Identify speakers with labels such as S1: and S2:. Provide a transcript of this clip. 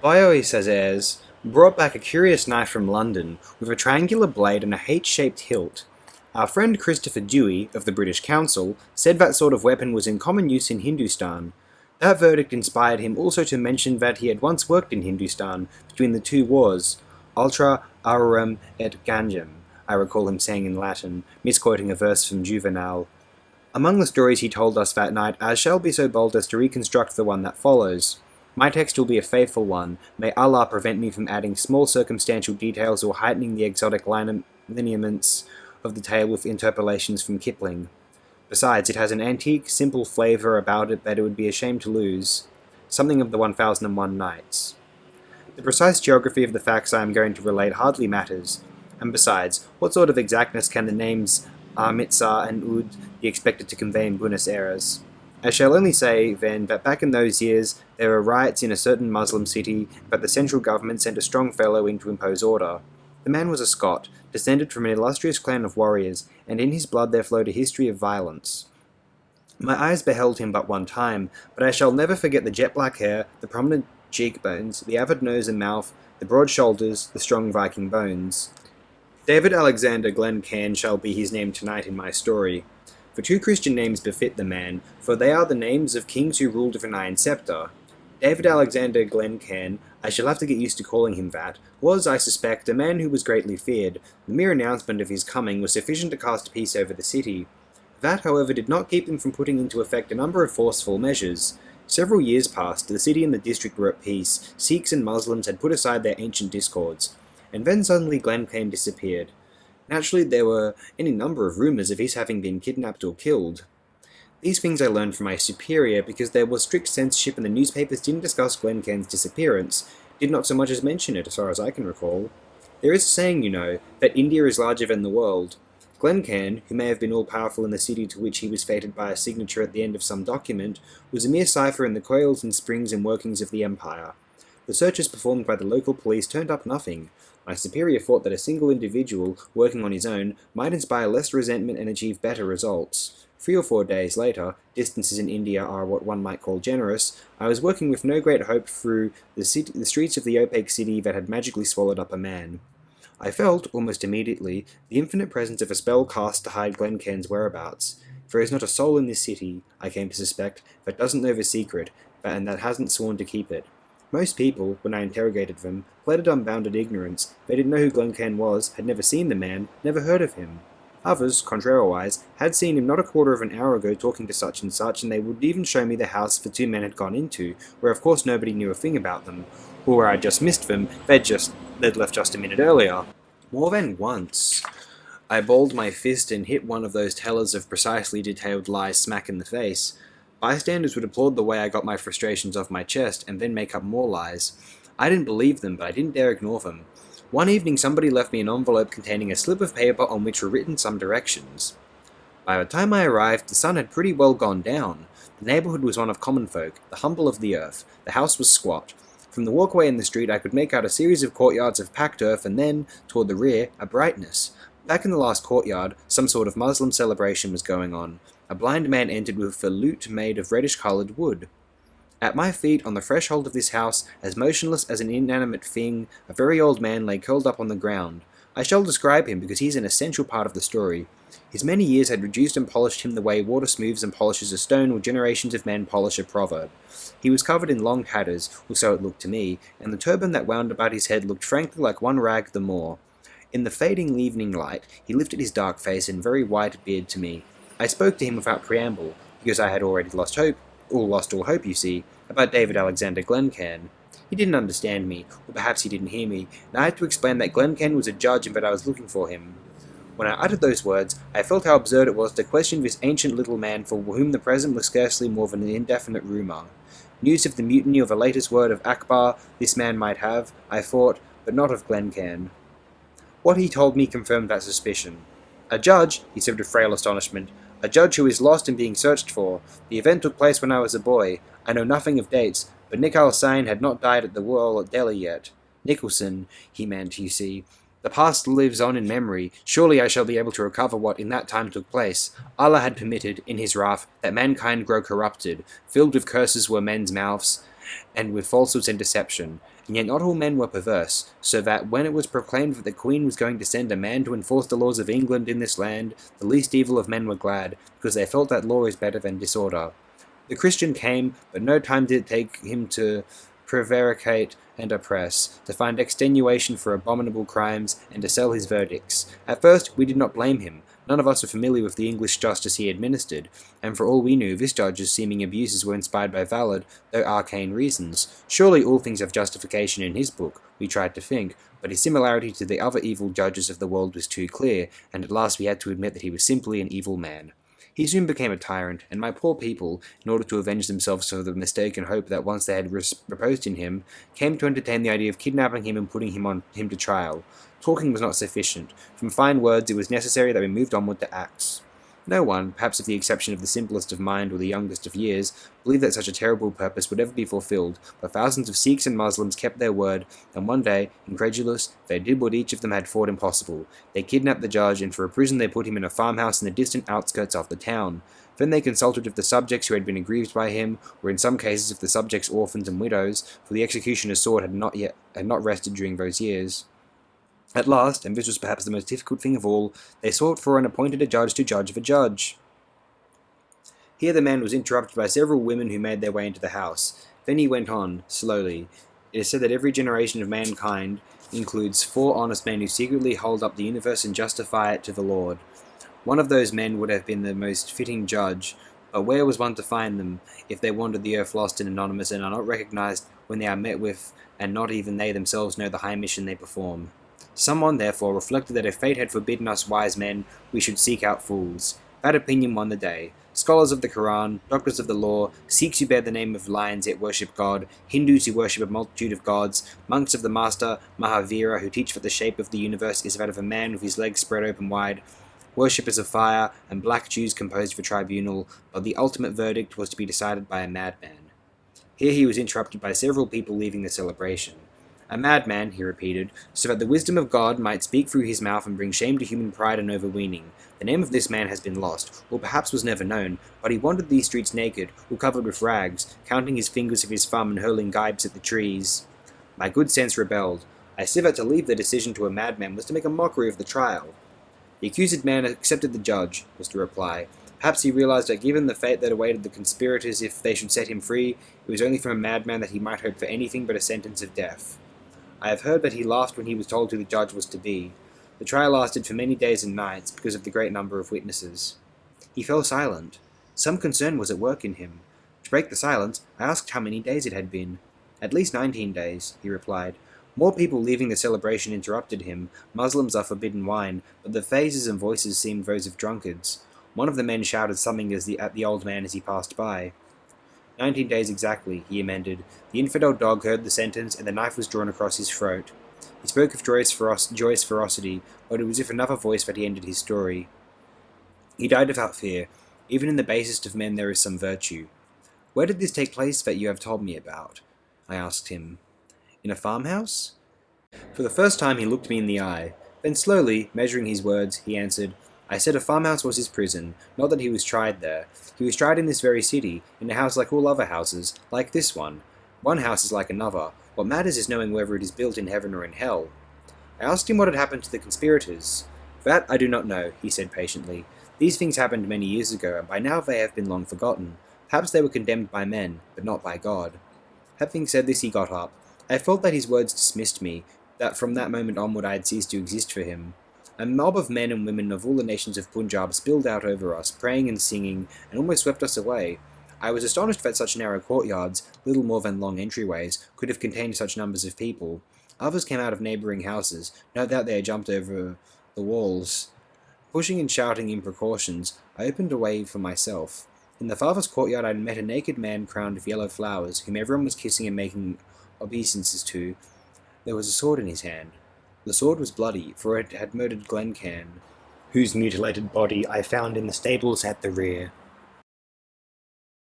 S1: Borges brought back a curious knife from London with a triangular blade and a H-shaped hilt. Our friend Christopher Dewey, of the British Council, said that sort of weapon was in common use in Hindustan. That verdict inspired him also to mention that he had once worked in Hindustan between the two wars, ultra aurum et gangem, I recall him saying in Latin, misquoting a verse from Juvenal. Among the stories he told us that night, I shall be so bold as to reconstruct the one that follows. My text will be a faithful one. May Allah prevent me from adding small circumstantial details or heightening the exotic lineaments of the tale with interpolations from Kipling. Besides, it has an antique, simple flavour about it that it would be a shame to lose. Something of the 1001 Nights. The precise geography of the facts I am going to relate hardly matters. And besides, what sort of exactness can the names Amritsar and Oud be expected to convey in Buenos Aires? I shall only say, then, that back in those years there were riots in a certain Muslim city, but the central government sent a strong fellow in to impose order. The man was a Scot, descended from an illustrious clan of warriors, and in his blood there flowed a history of violence. My eyes beheld him but one time, but I shall never forget the jet-black hair, the prominent cheekbones, the avid nose and mouth, the broad shoulders, the strong Viking bones. David Alexander Glencairn shall be his name tonight in my story. For two Christian names befit the man, for they are the names of kings who ruled with an iron sceptre. David Alexander Glencairn, I shall have to get used to calling him that, was, I suspect, a man who was greatly feared. The mere announcement of his coming was sufficient to cast peace over the city. That, however, did not keep him from putting into effect a number of forceful measures. Several years passed, the city and the district were at peace, Sikhs and Muslims had put aside their ancient discords, and then suddenly Glencairn disappeared. Naturally, there were any number of rumours of his having been kidnapped or killed. These things I learned from my superior because there was strict censorship and the newspapers didn't discuss Glencairn's disappearance, did not so much as mention it as far as I can recall. There is a saying, you know, that India is larger than the world. Glencairn, who may have been all-powerful in the city to which he was fated by a signature at the end of some document, was a mere cipher in the coils and springs and workings of the empire. The searches performed by the local police turned up nothing. My superior thought that a single individual, working on his own, might inspire less resentment and achieve better results. 3 or 4 days later, distances in India are what one might call generous, I was working with no great hope through the streets of the opaque city that had magically swallowed up a man. I felt, almost immediately, the infinite presence of a spell cast to hide Glencairn's whereabouts. There is not a soul in this city, I came to suspect, that doesn't know the secret, and that hasn't sworn to keep it. Most people, when I interrogated them, pleaded unbounded ignorance. They didn't know who Glencairn was, had never seen the man, never heard of him. Others, contrariwise, had seen him not a quarter of an hour ago talking to such and such, and they would even show me the house the two men had gone into, where of course nobody knew a thing about them, or where I'd just missed them, they'd left just a minute earlier. More than once, I balled my fist and hit one of those tellers of precisely detailed lies smack in the face. Bystanders would applaud the way I got my frustrations off my chest, and then make up more lies. I didn't believe them, but I didn't dare ignore them. One evening somebody left me an envelope containing a slip of paper on which were written some directions. By the time I arrived, the sun had pretty well gone down. The neighbourhood was one of common folk, the humble of the earth. The house was squat. From the walkway in the street I could make out a series of courtyards of packed earth, and then, toward the rear, a brightness. Back in the last courtyard, some sort of Muslim celebration was going on. A blind man entered with a lute made of reddish-coloured wood. At my feet, on the threshold of this house, as motionless as an inanimate thing, a very old man lay curled up on the ground. I shall describe him because he is an essential part of the story. His many years had reduced and polished him the way water smooths and polishes a stone or generations of men polish a proverb. He was covered in long tatters, or so it looked to me, and the turban that wound about his head looked frankly like one rag the more. In the fading evening light, he lifted his dark face and very white beard to me. I spoke to him without preamble, because I had already lost all hope, you see, about David Alexander Glencairn. He didn't understand me, or perhaps he didn't hear me, and I had to explain that Glencairn was a judge and that I was looking for him. When I uttered those words, I felt how absurd it was to question this ancient little man for whom the present was scarcely more than an indefinite rumour. News of the mutiny or the latest word of Akbar this man might have, I thought, but not of Glencairn. What he told me confirmed that suspicion. A judge, he said with frail astonishment, a judge who is lost and being searched for. The event took place when I was a boy. I know nothing of dates, but Nikhil Sain had not died at the wall at Delhi yet. Nicholson, he meant, you see. The past lives on in memory. Surely I shall be able to recover what in that time took place. Allah had permitted, in his wrath, that mankind grow corrupted. Filled with curses were men's mouths, and with falsehoods and deception. And yet not all men were perverse, so that when it was proclaimed that the Queen was going to send a man to enforce the laws of England in this land, the least evil of men were glad, because they felt that law is better than disorder. The Christian came, but no time did it take him to prevaricate and oppress, to find extenuation for abominable crimes, and to sell his verdicts. At first we did not blame him. None of us were familiar with the English justice he administered, and for all we knew, this judge's seeming abuses were inspired by valid, though arcane reasons. Surely all things have justification in his book, we tried to think, but his similarity to the other evil judges of the world was too clear, and at last we had to admit that he was simply an evil man. He soon became a tyrant, and my poor people, in order to avenge themselves for the mistaken hope that once they had reposed in him, came to entertain the idea of kidnapping him and putting him to trial. Talking was not sufficient. From fine words it was necessary that we moved onward to acts. No one, perhaps with the exception of the simplest of mind or the youngest of years, believed that such a terrible purpose would ever be fulfilled, but thousands of Sikhs and Muslims kept their word, and one day, incredulous, they did what each of them had thought impossible. They kidnapped the judge, and for a prison they put him in a farmhouse in the distant outskirts of the town. Then they consulted with the subjects who had been aggrieved by him, or in some cases with the subjects' orphans and widows, for the executioner's sword had not rested during those years. At last, and this was perhaps the most difficult thing of all, they sought for and appointed a judge to judge the judge. Here the man was interrupted by several women who made their way into the house. Then he went on, slowly. It is said that every generation of mankind includes 4 honest men who secretly hold up the universe and justify it to the Lord. One of those men would have been the most fitting judge, but where was one to find them if they wander the earth lost and anonymous and are not recognized when they are met with, and not even they themselves know the high mission they perform? Someone, therefore, reflected that if fate had forbidden us wise men, we should seek out fools. That opinion won the day. Scholars of the Quran, doctors of the law, Sikhs who bear the name of lions yet worship God, Hindus who worship a multitude of gods, monks of the master Mahavira who teach that the shape of the universe is that of a man with his legs spread open wide, worshippers of fire, and black Jews composed of a tribunal, but the ultimate verdict was to be decided by a madman. Here he was interrupted by several people leaving the celebration. A madman, he repeated, so that the wisdom of God might speak through his mouth and bring shame to human pride and overweening. The name of this man has been lost, or perhaps was never known, but he wandered these streets naked, or covered with rags, counting his fingers of his thumb and hurling gibes at the trees. My good sense rebelled. I said that to leave the decision to a madman was to make a mockery of the trial. The accused man accepted the judge, was the reply. Perhaps he realized that given the fate that awaited the conspirators if they should set him free, it was only from a madman that he might hope for anything but a sentence of death. I have heard that he laughed when he was told who the judge was to be. The trial lasted for many days and nights because of the great number of witnesses. He fell silent. Some concern was at work in him. To break the silence, I asked how many days it had been. At least 19 days, he replied. More people leaving the celebration interrupted him. Muslims are forbidden wine, but the faces and voices seemed those of drunkards. One of the men shouted something at the old man as he passed by. 19 days exactly, he amended. The infidel dog heard the sentence, and the knife was drawn across his throat. He spoke of joyous ferocity, but it was with another voice that he ended his story. He died without fear. Even in the basest of men there is some virtue. Where did this take place that you have told me about? I asked him. In a farmhouse? For the first time he looked me in the eye. Then slowly, measuring his words, he answered, I said a farmhouse was his prison, not that he was tried there. He was tried in this very city, in a house like all other houses, like this one. One house is like another. What matters is knowing whether it is built in heaven or in hell. I asked him what had happened to the conspirators. That I do not know, he said patiently. These things happened many years ago, and by now they have been long forgotten. Perhaps they were condemned by men, but not by God. Having said this, he got up. I felt that his words dismissed me, that from that moment onward I had ceased to exist for him. A mob of men and women of all the nations of Punjab spilled out over us, praying and singing, and almost swept us away. I was astonished that such narrow courtyards, little more than long entryways, could have contained such numbers of people. Others came out of neighbouring houses. No doubt they had jumped over the walls. Pushing and shouting in precautions, I opened a way for myself. In the farthest courtyard I had met a naked man crowned with yellow flowers, whom everyone was kissing and making obeisances to. There was a sword in his hand. The sword was bloody, for it had murdered Glencairn, whose mutilated body I found in the stables at the rear.